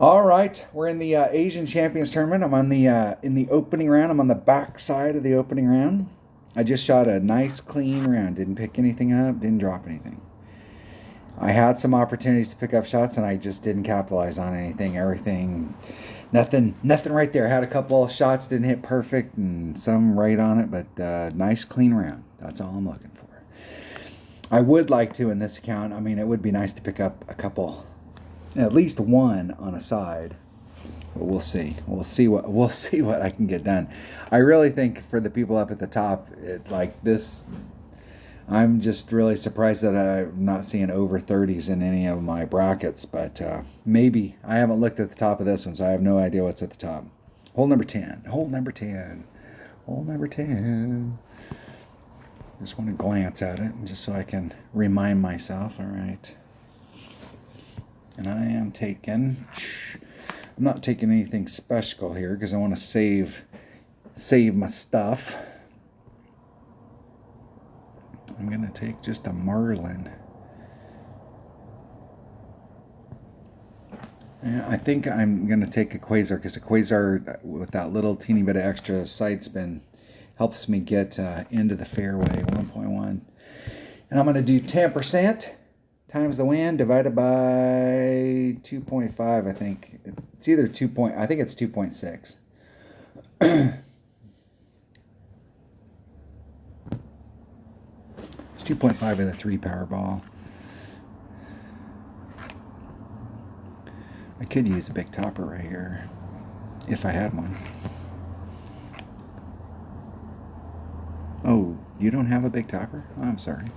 All right, we're in the Asian Champions Tournament. I'm on the in the opening round. I'm on the back side of the opening round. I just shot a nice clean round. Didn't pick anything up. Didn't drop anything. I had some opportunities to pick up shots, and I just didn't capitalize on anything. Everything, nothing right there. I had a couple of shots, didn't hit perfect, and some right on it, but nice clean round. That's all I'm looking for. I would like to in this account. I mean, it would be nice to pick up a couple, at least one on a side. But we'll see. We'll see what I can get done. I really think for the people up at the top, like this, I'm just really surprised that I'm not seeing over 30s in any of my brackets. But maybe I haven't looked at the top of this one, so I have no idea what's at the top. Hole number 10. Hole number 10. Hole number 10. Just want to glance at it just so I can remind myself. All right. And I'm not taking anything special here because I want to save my stuff. I'm going to take just a Marlin. Yeah, I think I'm going to take a Quasar because a Quasar with that little teeny bit of extra side spin helps me get into the fairway, 1.1. And I'm going to do 10% times the wind divided by 2.5, I think. It's either 2 I think it's 2.6. It's 2.5 of the 3 Powerball. I could use a big topper right here if I had one. Oh, you don't have a big topper? Oh, I'm sorry.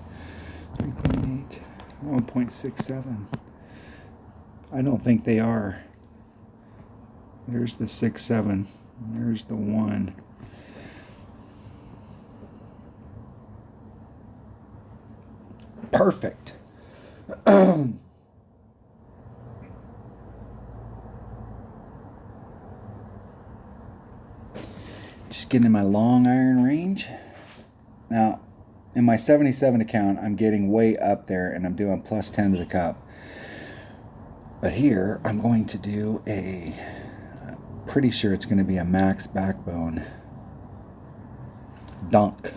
3.8, 1.67. I don't think they are. There's the 6.7. There's the 1. Perfect. Just getting in my long iron range. Now, in my 77 account, I'm getting way up there and I'm doing plus 10 to the cup. But here, I'm going to do pretty sure it's going to be a max backbone dunk.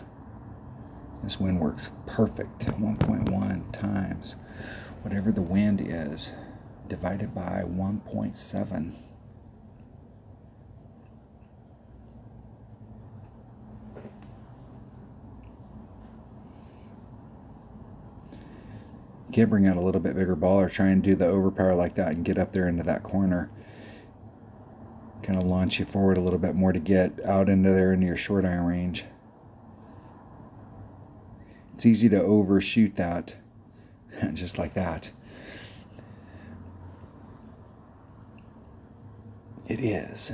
This wind works perfect. 1.1 times whatever the wind is divided by 1.7. Can bring out a little bit bigger ball or try and do the overpower like that and get up there into that corner. Kind of launch you forward a little bit more to get out into there into your short iron range. It's easy to overshoot that, just like that. It is.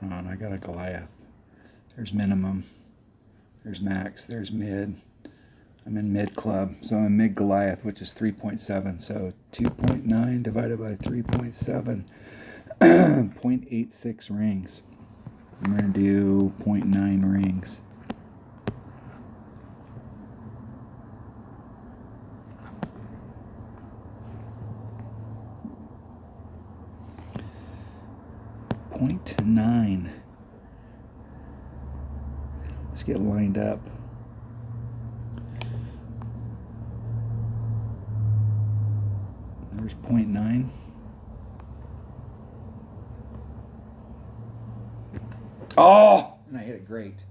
Oh, and I got a Goliath. There's minimum. There's max. There's mid. I'm in mid club. So I'm in mid Goliath, which is 3.7. So 2.9 divided by 3.7. 0.86 rings. I'm going to do 0.9 rings. .9. Let's get lined up. There's 0.9. Oh, and I hit it great.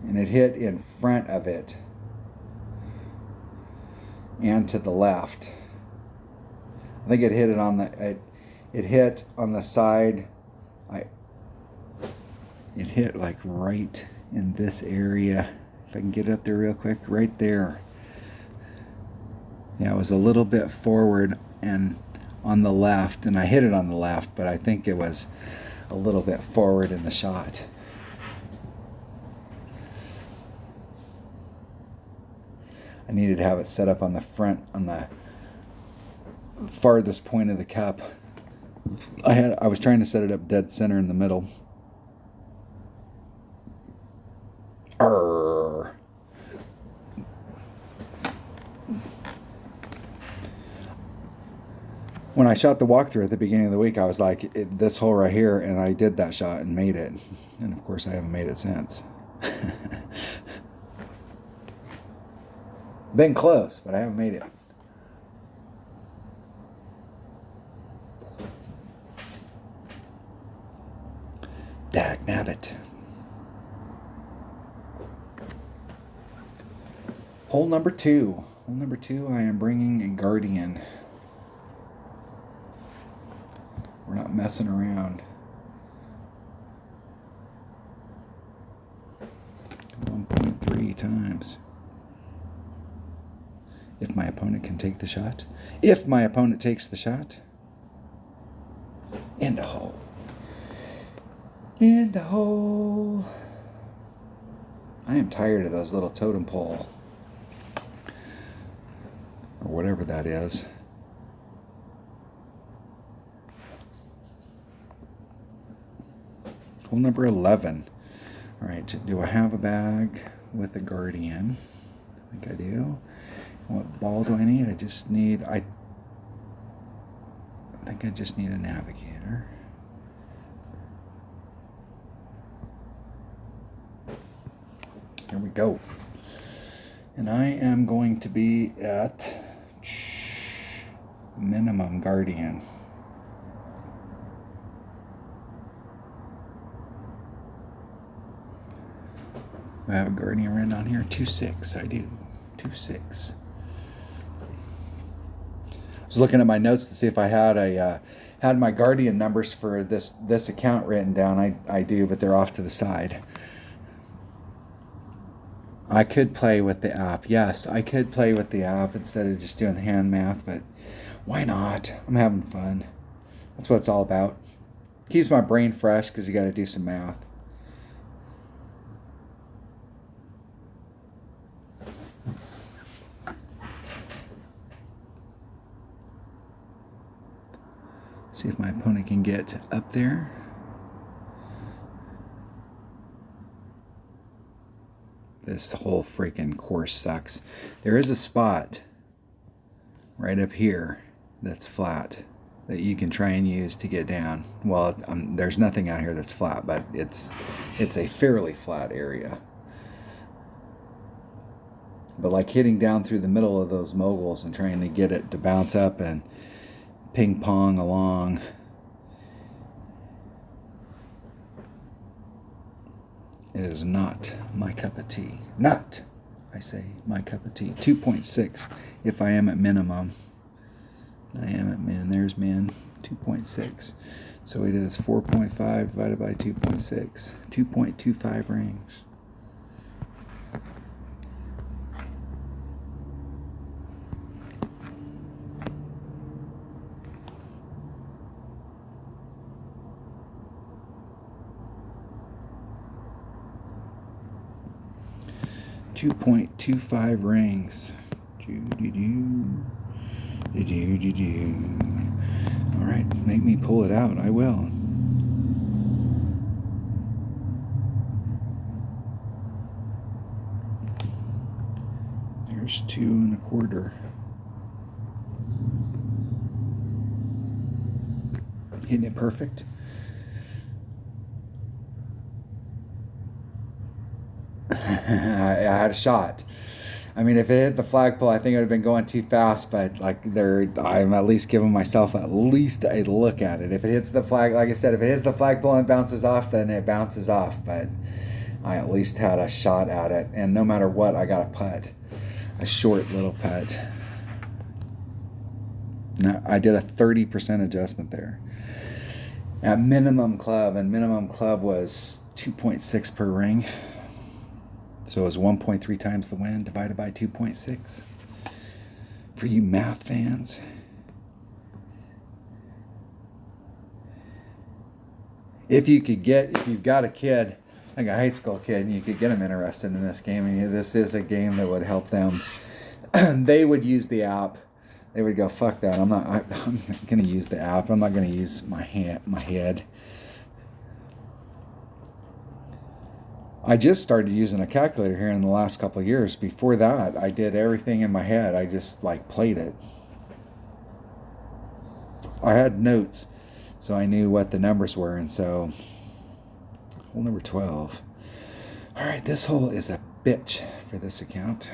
And it hit in front of it and to the left. I think it hit it on the it hit on the side. It hit like right in this area. If I can get up there real quick, right there. Yeah, it was a little bit forward and on the left, and I hit it on the left, but I think it was a little bit forward in the shot. I needed to have it set up on the front, on the farthest point of the cup. I was trying to set it up dead center in the middle. Arr. when I shot the walkthrough at the beginning of the week, I was like, this hole right here, and I did that shot and made it. And of course, I haven't made it since. Been close, but I haven't made it. Dag nabbit. Hole number 2. Hole number 2, I am bringing a Guardian. We're not messing around. 1.3 times. If my opponent can take the shot. If my opponent takes the shot. In the hole. In the hole. I am tired of those little totem pole. Or whatever that is. Hole number 11. All right, do I have a bag with a Guardian? I think I do. What ball do I need? I think I just need a navigator. Here we go. And I am going to be at minimum Guardian. I have a Guardian written on here. 2.6. I do. 2.6. I was looking at my notes to see if I had had my Guardian numbers for this account written down. I do, but they're off to the side. I could play with the app. Yes, I could play with the app instead of just doing the hand math, but why not? I'm having fun. That's what it's all about. Keeps my brain fresh because you got to do some math. See if my opponent can get up there. This whole freaking course sucks. There is a spot right up here that's flat that you can try and use to get down. Well, there's nothing out here that's flat, but it's a fairly flat area. But like hitting down through the middle of those moguls and trying to get it to bounce up and ping pong along. It is not my cup of tea. Not, I say, my cup of tea. 2.6 if I am at minimum. I am at min. There's min. 2.6. So it is 4.5 divided by 2.6. 2.25 rings. .25 rings. All right, make me pull it out. I will. There's 2 1/4. Hitting it perfect. I had a shot. I mean, if it hit the flagpole, I think it would have been going too fast, but like I'm at least giving myself at least a look at it. If it hits the flag, like I said, if it hits the flagpole and bounces off, then it bounces off, but I at least had a shot at it, and no matter what, I got a putt. A short little putt. Now, I did a 30% adjustment there. At minimum club, and minimum club was 2.6 per ring. So it was 1.3 times the win divided by 2.6. For you math fans. If you've got a kid, like a high school kid, and you could get them interested in this game, and this is a game that would help them, they would use the app. They would go, fuck that, I'm going to use the app. I'm not going to use my head. I just started using a calculator here in the last couple of years. Before that, I did everything in my head. I just like played it. I had notes, so I knew what the numbers were, and so hole number 12. All right, this hole is a bitch for this account.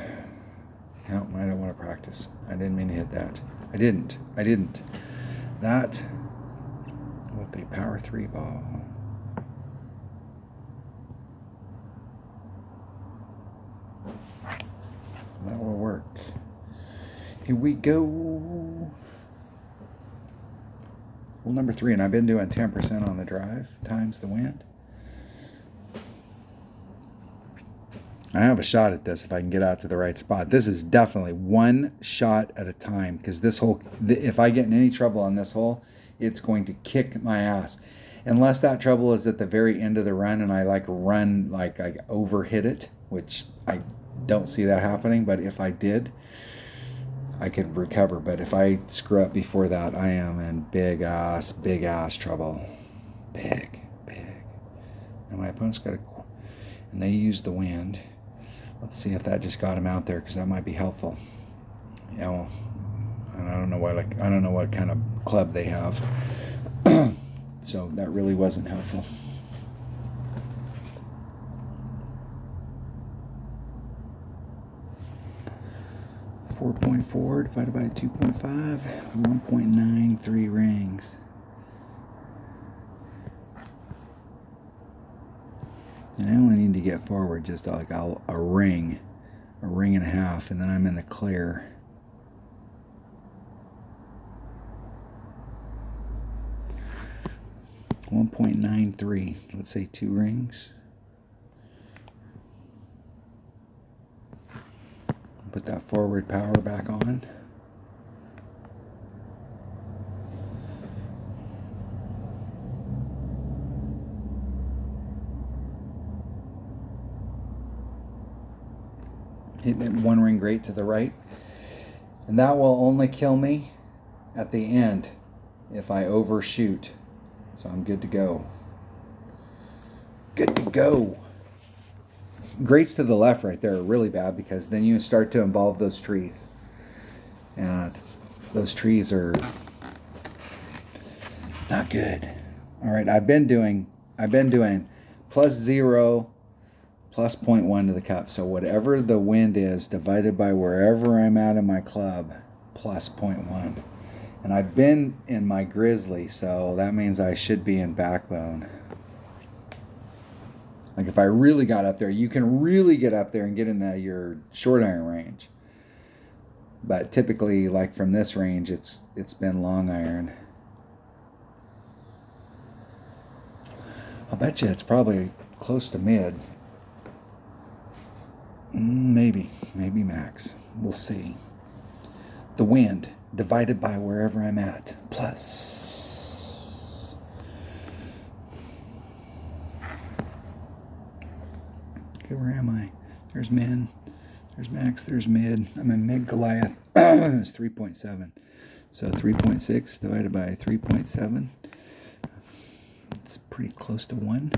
No, I don't want to practice. I didn't mean to hit that. I didn't. That with a power 3 ball. That will work. Here we go. Hole number 3, and I've been doing 10% on the drive times the wind. I have a shot at this if I can get out to the right spot. This is definitely one shot at a time, because this hole, if I get in any trouble on this hole, it's going to kick my ass. Unless that trouble is at the very end of the run and I I overhit it, which I don't see that happening, but if I did, I could recover. But if I screw up before that, I am in big ass trouble. Big. And my opponent's got and they use the wind. Let's see if that just got him out there, because that might be helpful. Yeah, well, I don't know what kind of club they have. So that really wasn't helpful. .4 divided by 2.5, 1.93 rings. And I only need to get forward just like a ring and a half, and then I'm in the clear. .93. Let's say 2 rings. Put that forward power back on. Hitting it 1 ring great to the right. And that will only kill me at the end if I overshoot. So I'm good to go. Good to go. Greats to the left right there are really bad, because then you start to involve those trees. And those trees are not good. All right, I've been doing +0, +0.1 to the cup. So whatever the wind is divided by wherever I'm at in my club, +0.1. And I've been in my grizzly, so that means I should be in backbone. Like if I really got up there, you can really get up there and get into your short iron range. But typically, like from this range, it's been long iron. I'll bet you it's probably close to mid. Maybe max. We'll see. The wind divided by wherever I'm at, plus. Okay, where am I? There's min, there's max, there's mid. I'm in mid Goliath. It's 3.7. So 3.6 divided by 3.7. It's pretty close to 1.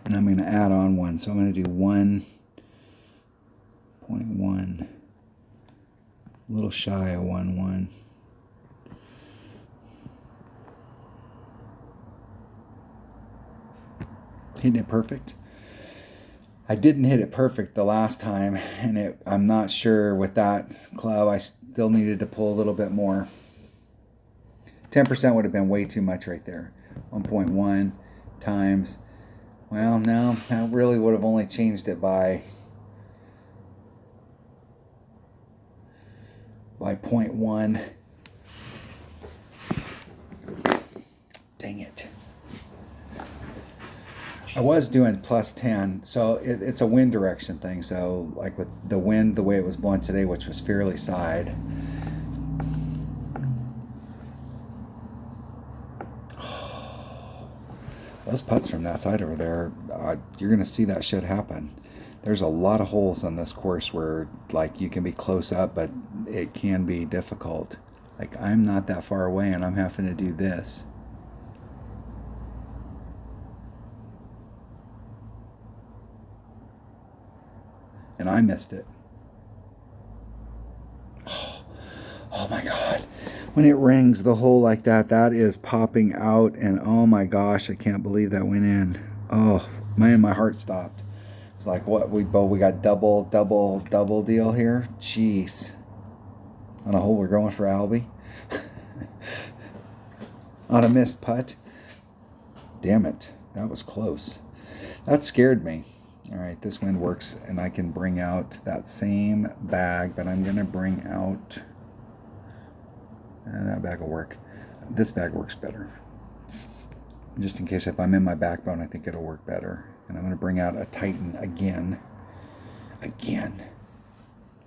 And I'm going to add on 1. So I'm going to do 1.1. A little shy of 1.1. Hitting it perfect. I didn't hit it perfect the last time, and I'm not sure with that club. I still needed to pull a little bit more. 10% would have been way too much right there. 1.1 times. Well, no, that really would have only changed it by 0.1. Dang it. I was doing +10, so it's a wind direction thing. So like with the wind, the way it was blowing today, which was fairly side. Those putts from that side over there, you're going to see that shit happen. There's a lot of holes on this course where like you can be close up, but it can be difficult. Like, I'm not that far away and I'm having to do this. And I missed it. Oh my God. When it rings the hole like that, that is popping out. And oh my gosh, I can't believe that went in. Oh, man, my heart stopped. It's like, what? We got double deal here? Jeez. On a hole we're going for Albie. On a missed putt. Damn it. That was close. That scared me. All right, this wind works, and I can bring out that same bag, but I'm going to bring out... that bag will work. This bag works better. Just in case if I'm in my backbone, I think it'll work better. And I'm going to bring out a Titan again.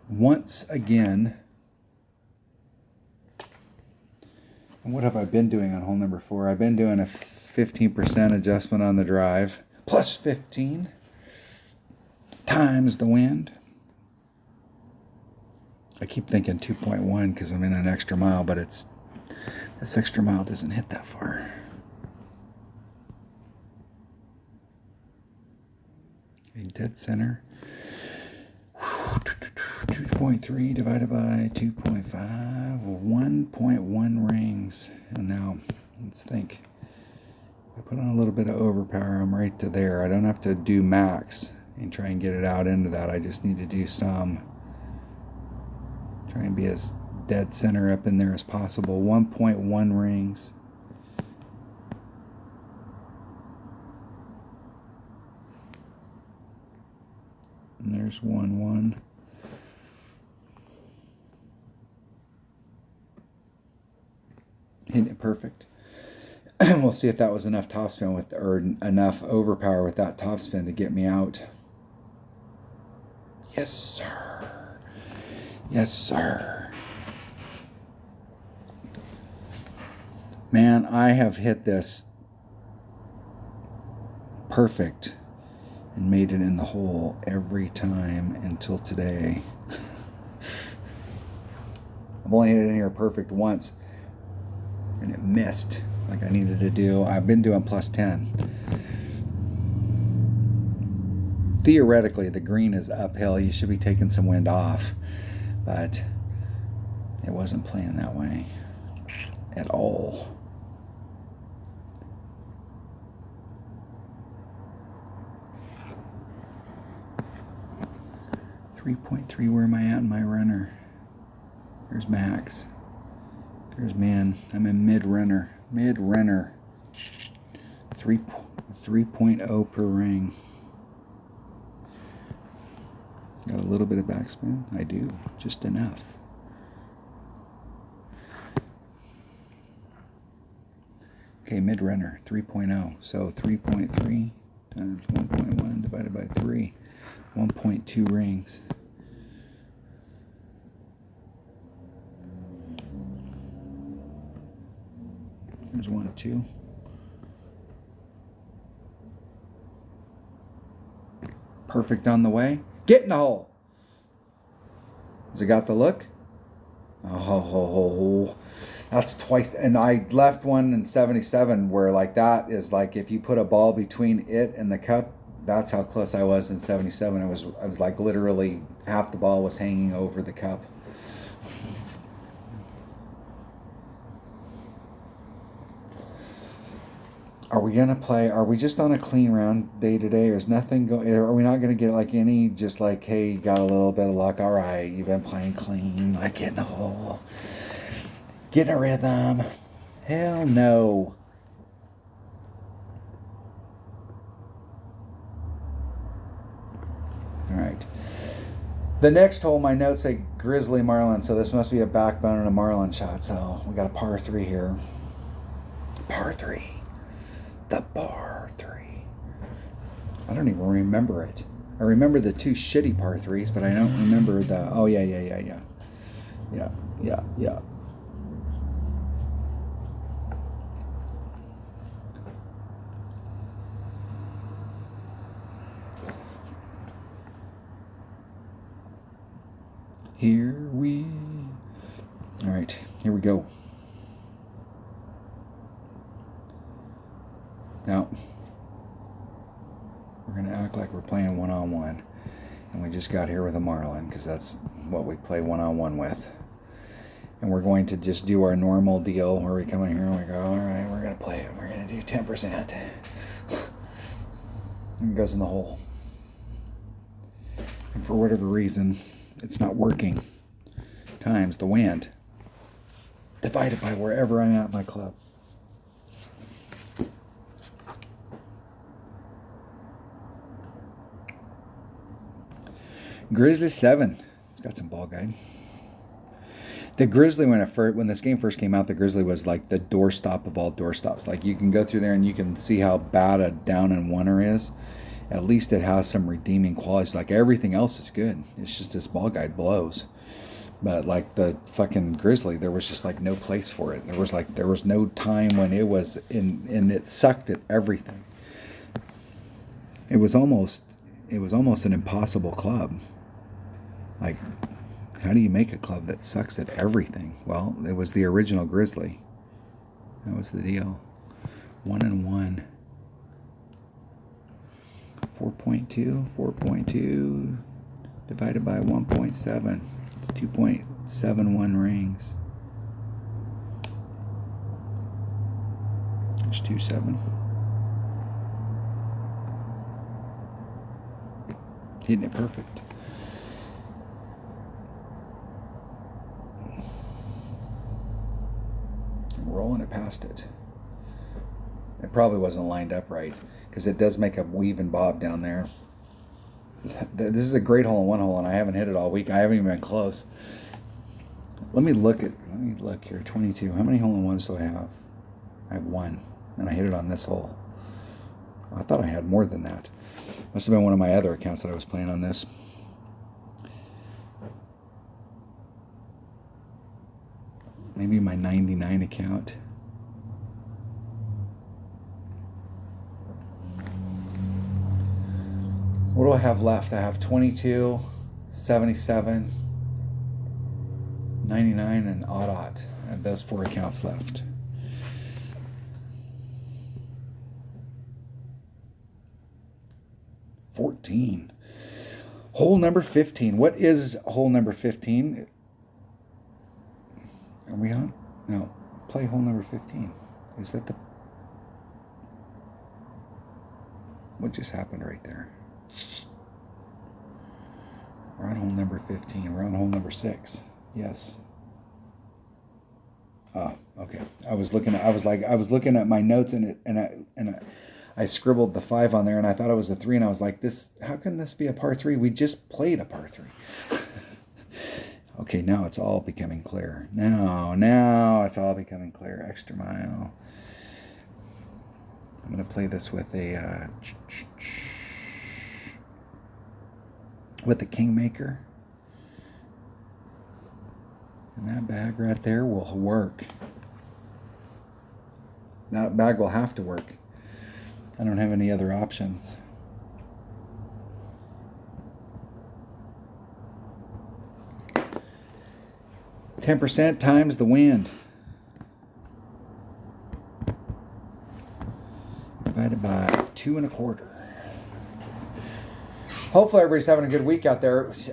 Once again. And what have I been doing on hole number 4? I've been doing a 15% adjustment on the drive. Plus 15 times the wind. I keep thinking 2.1 because I'm in an extra mile, but this extra mile doesn't hit that far. Okay, dead center. 2.3 divided by 2.5, 1.1 rings. And now, let's think. If I put on a little bit of overpower, I'm right to there. I don't have to do max and try and get it out into that. I just need to do some. Try and be as dead center up in there as possible. 1.1 rings. And there's 1. Hitting it perfect. We'll see if that was enough topspin or enough overpower with that topspin to get me out. Yes, sir. Yes, sir. Man, I have hit this perfect and made it in the hole every time until today. I've only hit it in here perfect once, and it missed like I needed to do. I've been doing plus 10. Theoretically, the green is uphill. You should be taking some wind off, but it wasn't playing that way at all. .3, where am I at in my runner? There's max. There's man. I'm in mid-runner. 3.0 per ring. Got a little bit of backspin? I do. Just enough. Okay, mid-runner. 3.0. So 3.3 times 1.1 divided by 3. 1.2 rings. There's 1, 2. Perfect on the way. Get in the hole. Has it got the look? Oh, that's twice. And I left one in 77 where like that is like if you put a ball between it and the cup, that's how close I was in 77. I was like literally half the ball was hanging over the cup. Are we gonna play? Are we just on a clean round day today? Or is nothing going? Are we not gonna get like any? Just like, hey, you got a little bit of luck. All right, you've been playing clean. Like get in the hole, get in a rhythm. Hell no. All right. The next hole, my notes say Grizzly Marlin, so this must be a backbone and a Marlin shot. So we got a par 3 here. Par 3. The par 3. I don't even remember it. I remember the 2 shitty par 3s, but I don't remember the... Oh, yeah. Here we All right, here we go. Now, we're going to act like we're playing one-on-one. And we just got here with a Marlin because that's what we play one-on-one with. And we're going to just do our normal deal where we come in here and we go, all right, we're going to play it. We're going to do 10%. And it goes in the hole. And for whatever reason, it's not working. Times the wind divided by wherever I'm at in my club. Grizzly 7. It's got some ball guide. The Grizzly, when this game first came out, the Grizzly was like the doorstop of all doorstops. Like you can go through there and you can see how bad a down and oneer is. At least it has some redeeming qualities. Like everything else is good. It's just this ball guide blows. But like the fucking Grizzly, there was just like no place for it. There was no time when it was in, and it sucked at everything. It was almost an impossible club. Like, how do you make a club that sucks at everything? Well, it was the original Grizzly. That was the deal. 1-1. 4.2 divided by 1.7. It's 2.71 rings. There's 2.7. Hitting it perfect. Rolling it past it. It probably wasn't lined up right because it does make a weave and bob down there. This is a great hole-in-one hole, and I haven't hit it all week. I haven't even been close. Let me look here. 22. How many hole-in-ones do I have? I have one, and I hit it on this hole. I thought I had more than that. Must have been one of my other accounts that I was playing on this. Maybe my 99 account. What do I have left? I have 22, 77, 99, and odd. I have those 4 accounts left. $14. Hole number 15. What is hole number 15? Are we on? No. Play hole number 15. Is that the... What just happened right there? We're on hole number 15. We're on hole number 6. Yes. Oh, okay. I was looking at my notes and I scribbled the 5 on there and I thought it was a 3 and I was like, how can this be a par 3? We just played a par 3. Okay, now it's all becoming clear. Now it's all becoming clear. Extra mile. I'm going to play this with a Kingmaker. And that bag right there will work. That bag will have to work. I don't have any other options. %, times the wind. Divided by 2.25. Hopefully everybody's having a good week out there. It's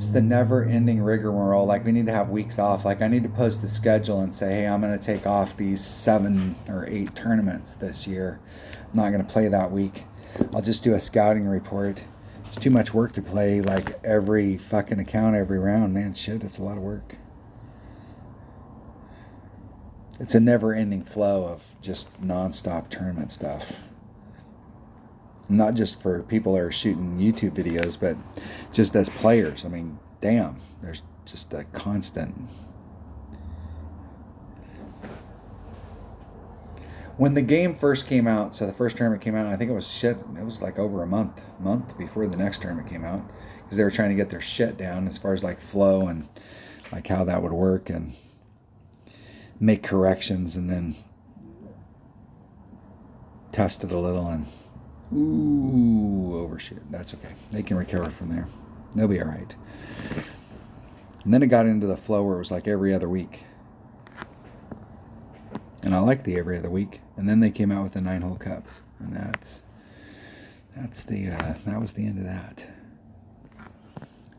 the never-ending rigmarole. Like, we need to have weeks off. Like, I need to post the schedule and say, hey, I'm going to take off these 7 or 8 tournaments this year. I'm not going to play that week. I'll just do a scouting report. It's too much work to play, like, every fucking account every round. Man, shit, it's a lot of work. It's a never-ending flow of just non-stop tournament stuff. Not just for people that are shooting YouTube videos, but just as players. I mean, damn, there's just a constant. When the game first came out, so the first tournament came out, I think it was like over a month before the next tournament came out, because they were trying to get their shit down as far as like flow and like how that would work and make corrections and then test it a little and overshoot. That's okay. They can recover from there. They'll be all right. And then it got into the flow where it was like every other week. And I like the every other week. And then they came out with the 9-hole cups. And that was the end of that.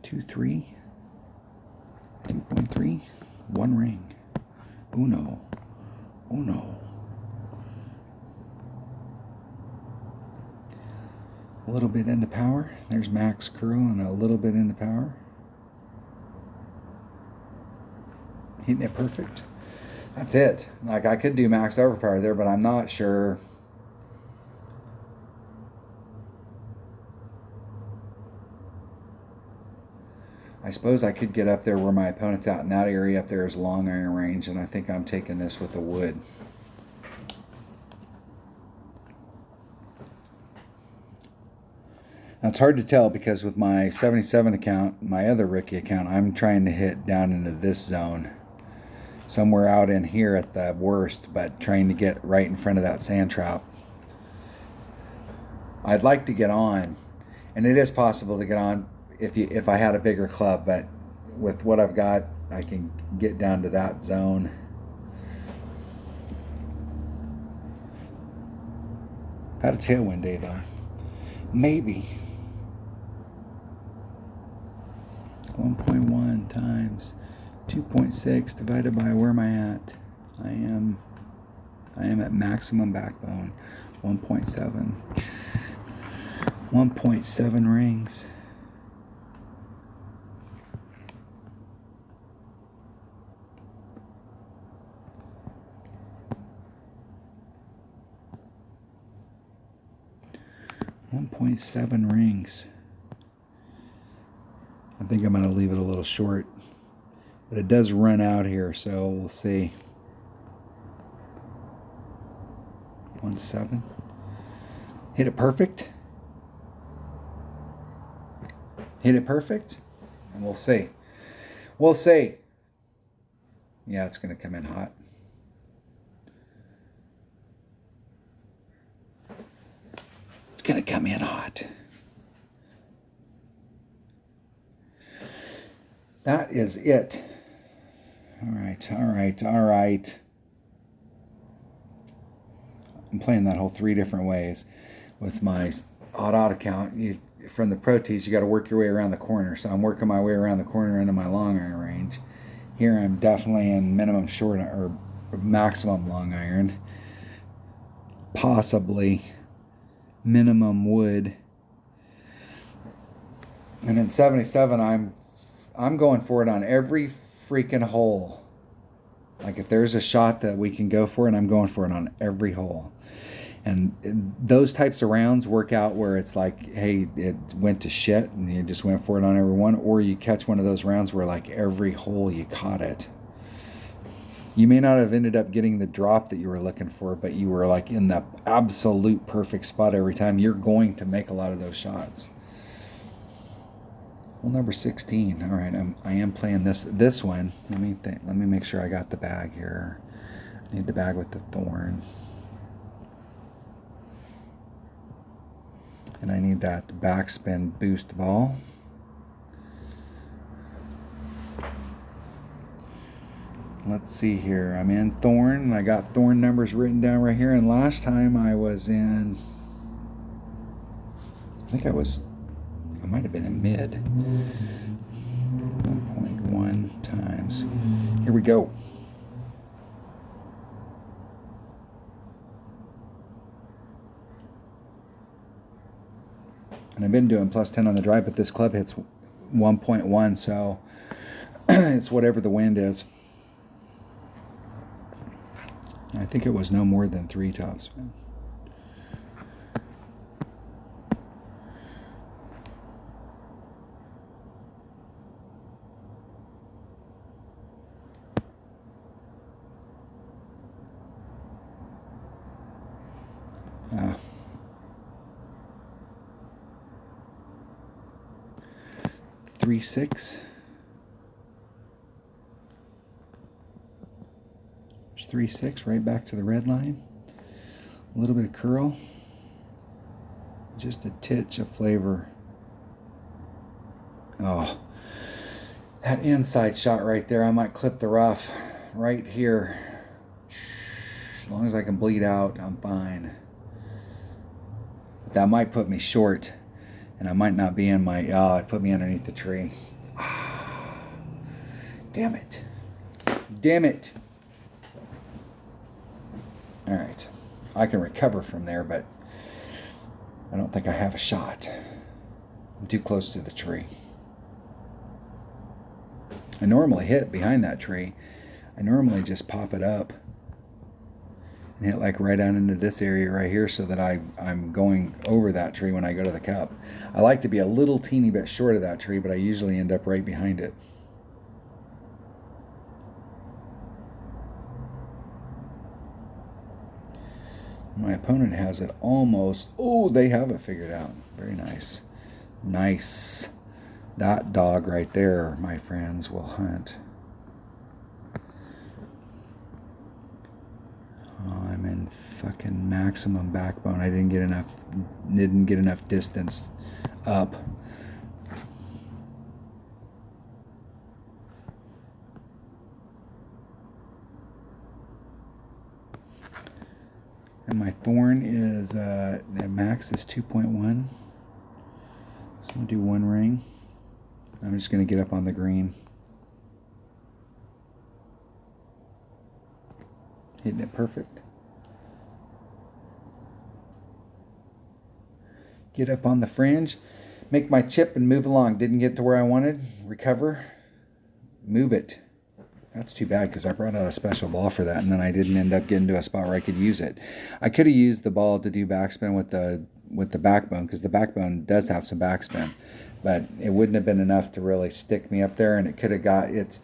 2-3. 2.3. 1 ring. Uno. A little bit into power. There's max curl and a little bit into power. Hitting it perfect. That's it. Like, I could do max overpower there, but I'm not sure. I suppose I could get up there where my opponent's at, and that area up there is long iron range, and I think I'm taking this with the wood. Now, it's hard to tell because with my 77 account, my other rookie account, I'm trying to hit down into this zone. Somewhere out in here at the worst, but trying to get right in front of that sand trap. I'd like to get on, and it is possible to get on if I had a bigger club, but with what I've got, I can get down to that zone. Had a tailwind day though. Maybe 1.1 times 2.6 divided by where am I at? I am at maximum backbone. 1.7. 1.7 rings. .7 rings. I think I'm going to leave it a little short, but it does run out here, so we'll see. 1.7. Hit it perfect. Hit it perfect, and we'll see. We'll see. Yeah, it's going to come in hot. It's going to come in hot. That is it. All right. I'm playing that whole 3 different ways. With my odd account, from the Pro Tees, you got to work your way around the corner. So I'm working my way around the corner into my long iron range. Here I'm definitely in minimum short or maximum long iron. Possibly minimum wood. And in 77, I'm going for it on every freaking hole. Like, if there's a shot that we can go for it, I'm going for it on every hole. And those types of rounds work out where it's like, hey, it went to shit and you just went for it on every one. Or you catch one of those rounds where, like, every hole you caught it. You may not have ended up getting the drop that you were looking for, but you were like in the absolute perfect spot every time. You're going to make a lot of those shots. Well, number 16. All right, I am playing this one. Let me make sure I got the bag here. I need the bag with the thorn. And I need that backspin boost ball. Let's see here. I'm in thorn, and I got thorn numbers written down right here. And last time I was in, I might have been in mid. 1.1 times. Here we go. And I've been doing plus 10 on the drive, but this club hits 1.1, so it's whatever the wind is. I think it was no more than 3 topspin. Ah. 3-6. 3-6 right back to the red line. A little bit of curl. Just a titch of flavor. Oh, That inside shot right there, I might clip the rough right here. As long as I can bleed out, I'm fine. But that might put me short, and I might not be in my, oh, it put me underneath the tree. Damn it. Damn it. All right. I can recover from there, but I don't think I have a shot. I'm too close to the tree. I normally hit behind that tree. I normally just pop it up and hit like right down into this area right here so that I'm going over that tree when I go to the cup. I like to be a little teeny bit short of that tree, but I usually end up right behind it. My opponent has it almost. Oh, they have it figured out. Very nice. Nice. That dog right there, my friends, will hunt. Oh, I'm in fucking maximum backbone. I didn't get enough distance up. And my thorn is max is 2.1. So I'm gonna do one ring. I'm just gonna get up on the green. Hitting it perfect. Get up on the fringe, make my chip and move along. Didn't get to where I wanted. Recover, move it. That's too bad because I brought out a special ball for that, and then I didn't end up getting to a spot where I could use it. I could have used the ball to do backspin with the backbone, because the backbone does have some backspin, but it wouldn't have been enough to really stick me up there, and it could have got it.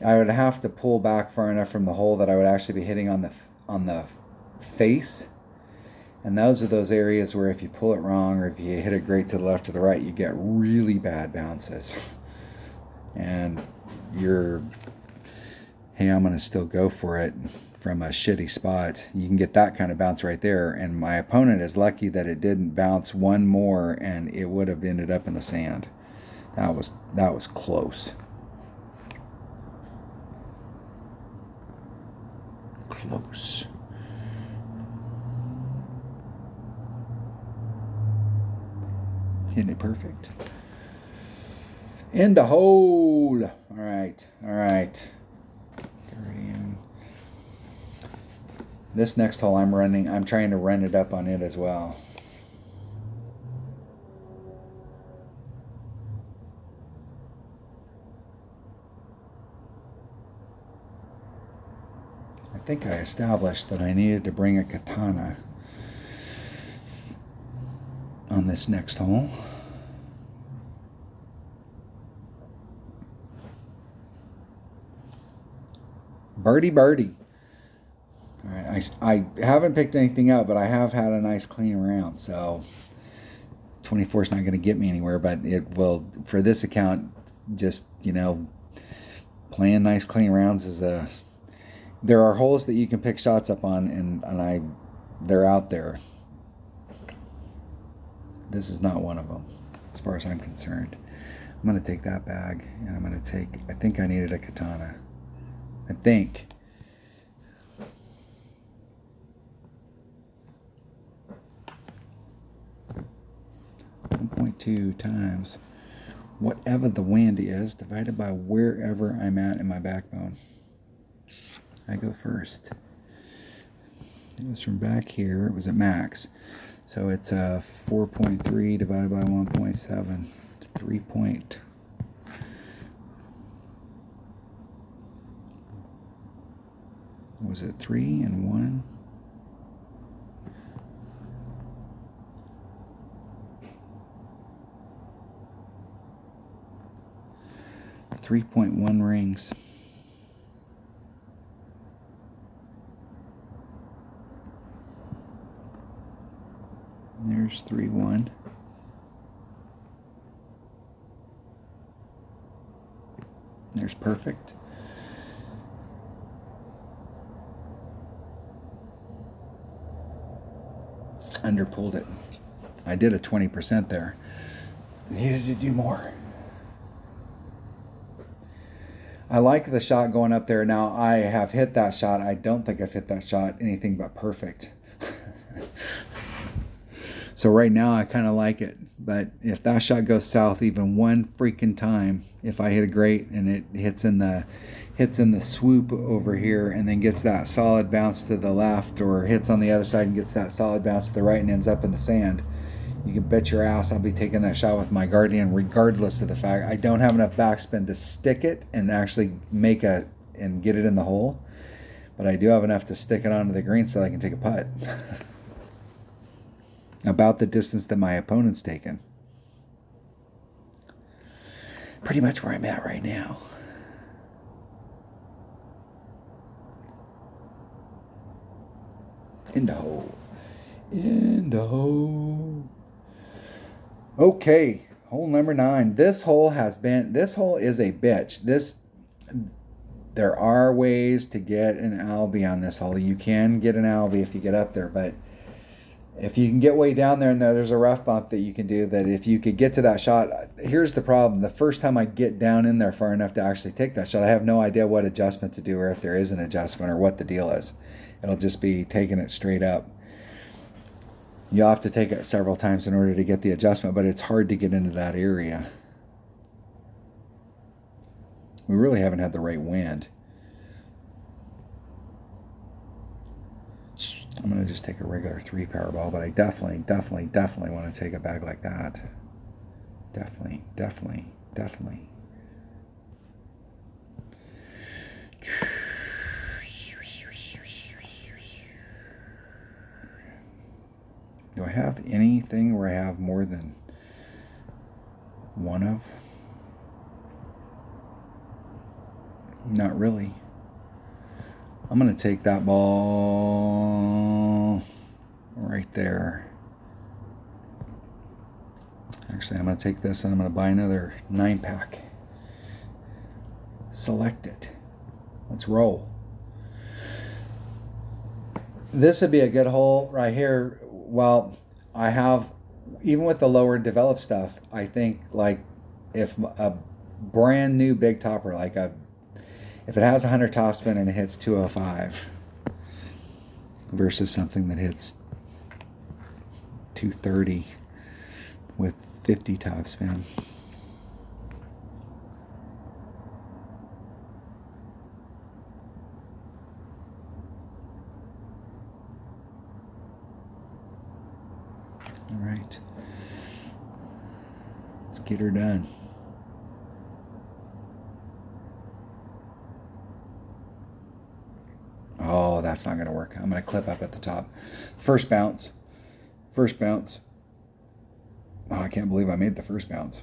I would have to pull back far enough from the hole that I would actually be hitting on the face. And those are those areas where if you pull it wrong or if you hit it great to the left or the right, you get really bad bounces. And hey, I'm going to still go for it from a shitty spot. You can get that kind of bounce right there. And my opponent is lucky that it didn't bounce one more and it would have ended up in the sand. That was close. Close. Hitting it perfect. In the hole. All right. This next hole I'm trying to run it up on it as well. I think I established that I needed to bring a katana on this next hole. Birdie. All right, I haven't picked anything up, but I have had a nice clean round, so 24 is not going to get me anywhere, but it will, for this account, just, playing nice clean rounds is there are holes that you can pick shots up on, and they're out there. This is not one of them, as far as I'm concerned. I'm going to take that bag, and I'm going to I think I needed a katana. I think. 1.2 times whatever the wind is divided by wherever I'm at in my backbone. I go first. It was from back here. It was at max. So it's 4.3 divided by 1.7. 3 point. Was it 3 and 1? .1 rings. There's 3-1. There's perfect. Underpulled it. I did a 20% there. Needed to do more. I like the shot going up there. Now, I have hit that shot. I don't think I've hit that shot anything but perfect. So right now, I kind of like it. But if that shot goes south even one freaking time, if I hit a great and it hits in the swoop over here and then gets that solid bounce to the left, or hits on the other side and gets that solid bounce to the right and ends up in the sand, you can bet your ass I'll be taking that shot with my Guardian, regardless of the fact I don't have enough backspin to stick it and actually and get it in the hole. But I do have enough to stick it onto the green so I can take a putt. About the distance that my opponent's taken. Pretty much where I'm at right now. In the hole. In the hole. Okay, hole number 9. This hole is a bitch. There are ways to get an Albie on this hole. You can get an Albie if you get up there, but if you can get way down there and there's a rough bump that you can do, that if you could get to that shot, here's the problem. The first time I get down in there far enough to actually take that shot, I have no idea what adjustment to do, or if there is an adjustment, or what the deal is. It'll just be taking it straight up. You'll have to take it several times in order to get the adjustment, but it's hard to get into that area. We really haven't had the right wind. I'm going to just take a regular 3 power ball, but I definitely want to take a bag like that. Definitely. Do I have anything where I have more than one of? Not really. I'm going to take that ball right there. Actually, I'm going to take this and I'm going to buy another 9-pack. Select it. Let's roll. This would be a good hole right here. Well, I have, even with the lower developed stuff, I think like if a brand new big topper, if it has 100 topspin and it hits 205 versus something that hits 230 with 50 topspin. All right. Let's get her done. Oh, that's not going to work. I'm going to clip up at the top. First bounce. Oh, I can't believe I made the first bounce.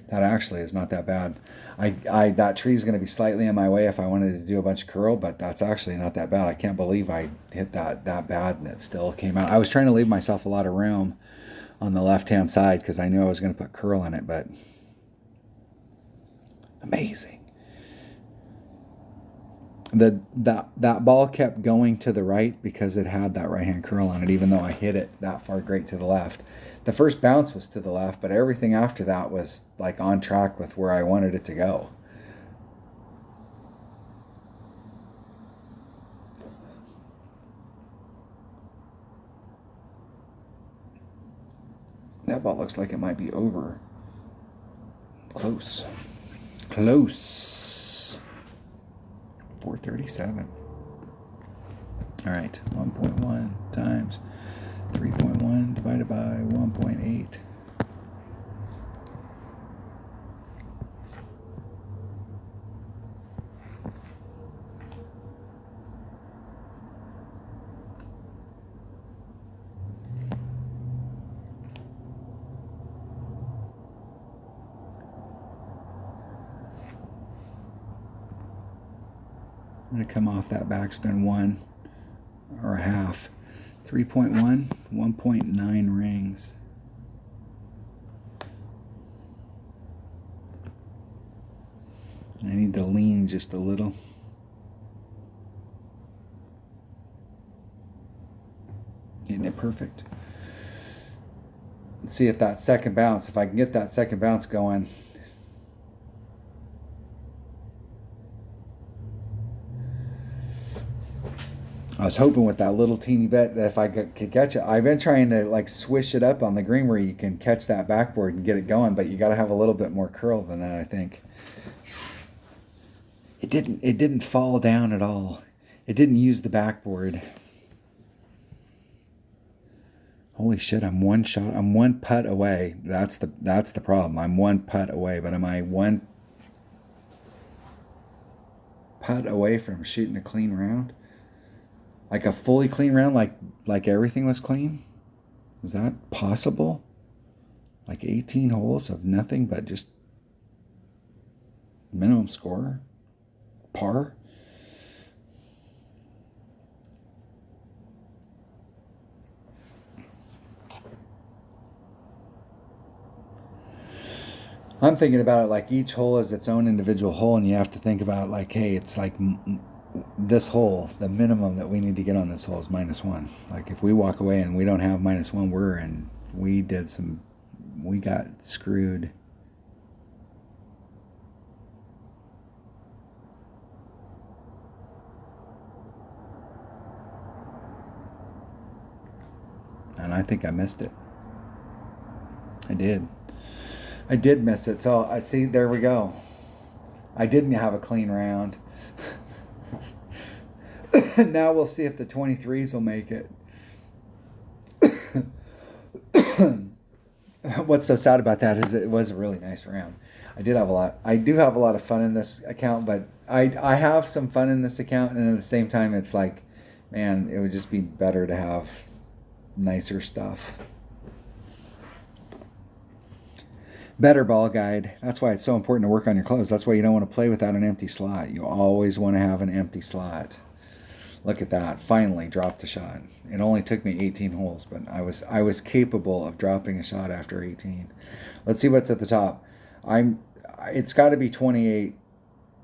That actually is not that bad. That tree is going to be slightly in my way if I wanted to do a bunch of curl, but that's actually not that bad. I can't believe I hit that bad and it still came out. I was trying to leave myself a lot of room on the left-hand side because I knew I was going to put curl in it, but amazing. That ball kept going to the right because it had that right-hand curl on it, even though I hit it that far great to the left. The first bounce was to the left, but everything after that was like on track with where I wanted it to go. That ball looks like it might be over. Close. 437. All right, 1.1 times 3.1 divided by 1.8. I'm going to come off that backspin 1 or a half. 3.1, 1.9 rings. I need to lean just a little. Getting it perfect. See if that second bounce, if I can get that second bounce going. I was hoping with that little teeny bit that if I could catch it. I've been trying to like swish it up on the green where you can catch that backboard and get it going, but you got to have a little bit more curl than that, I think. It didn't fall down at all. It didn't use the backboard. Holy shit, I'm one putt away. That's the problem. I'm one putt away, but am I one putt away from shooting a clean round? Like a fully clean round, like everything was clean? Is that possible? Like 18 holes of nothing but just minimum score? Par? I'm thinking about it like each hole is its own individual hole, and you have to think about like, hey, it's like this hole, the minimum that we need to get on this hole is -1. Like if we walk away and we don't have -1, we got screwed. And I think I missed it. I did miss it. So I see, there we go. I didn't have a clean round. Now we'll see if the 23s will make it. What's so sad about that is it was a really nice round. I do have a lot of fun in this account, but I have some fun in this account, and at the same time it's like, man, it would just be better to have nicer stuff. Better ball guide. That's why it's so important to work on your clubs. That's why you don't want to play without an empty slot. You always want to have an empty slot. Look at that. Finally dropped a shot. It only took me 18 holes, but I was capable of dropping a shot after 18. Let's see what's at the top. It's got to be 28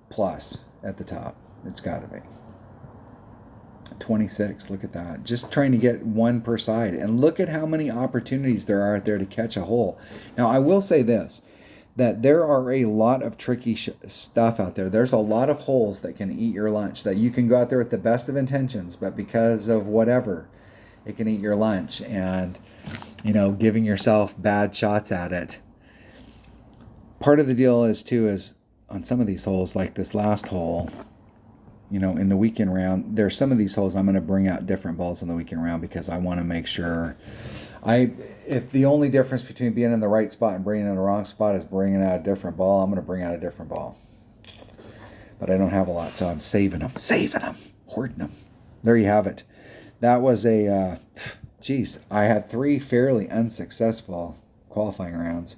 plus at the top. It's got to be 26. Look at that. Just trying to get one per side, and look at how many opportunities there are out there to catch a hole. Now I will say this, that there are a lot of tricky stuff out there. There's a lot of holes that can eat your lunch, that you can go out there with the best of intentions, but because of whatever, it can eat your lunch, and giving yourself bad shots at it. Part of the deal is on some of these holes, like this last hole, in the weekend round, there's some of these holes I'm going to bring out different balls in the weekend round, because I want to make sure if the only difference between being in the right spot and bringing in the wrong spot is bringing out a different ball, I'm going to bring out a different ball. But I don't have a lot, so I'm saving them, hoarding them. There you have it. That was I had 3 fairly unsuccessful qualifying rounds.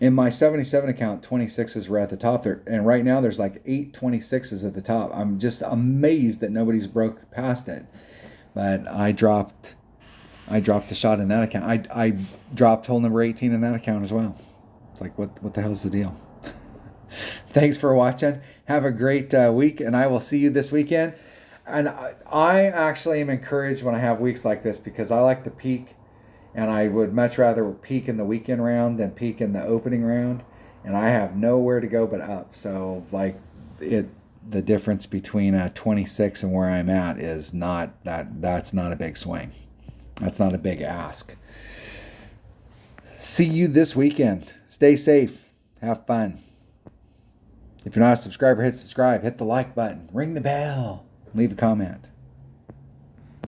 In my 77 account, 26s were at the top there, and right now there's like 8 26s at the top. I'm just amazed that nobody's broke past it. But I dropped a shot in that account. I dropped hole number 18 in that account as well. It's like, what the hell's the deal? Thanks for watching. Have a great week, and I will see you this weekend. And I actually am encouraged when I have weeks like this, because I like to peak. And I would much rather peak in the weekend round than peak in the opening round. And I have nowhere to go but up. So the difference between a 26 and where I'm at is not that's not a big swing. That's not a big ask. See you this weekend. Stay safe. Have fun. If you're not a subscriber, hit subscribe. Hit the like button. Ring the bell. Leave a comment.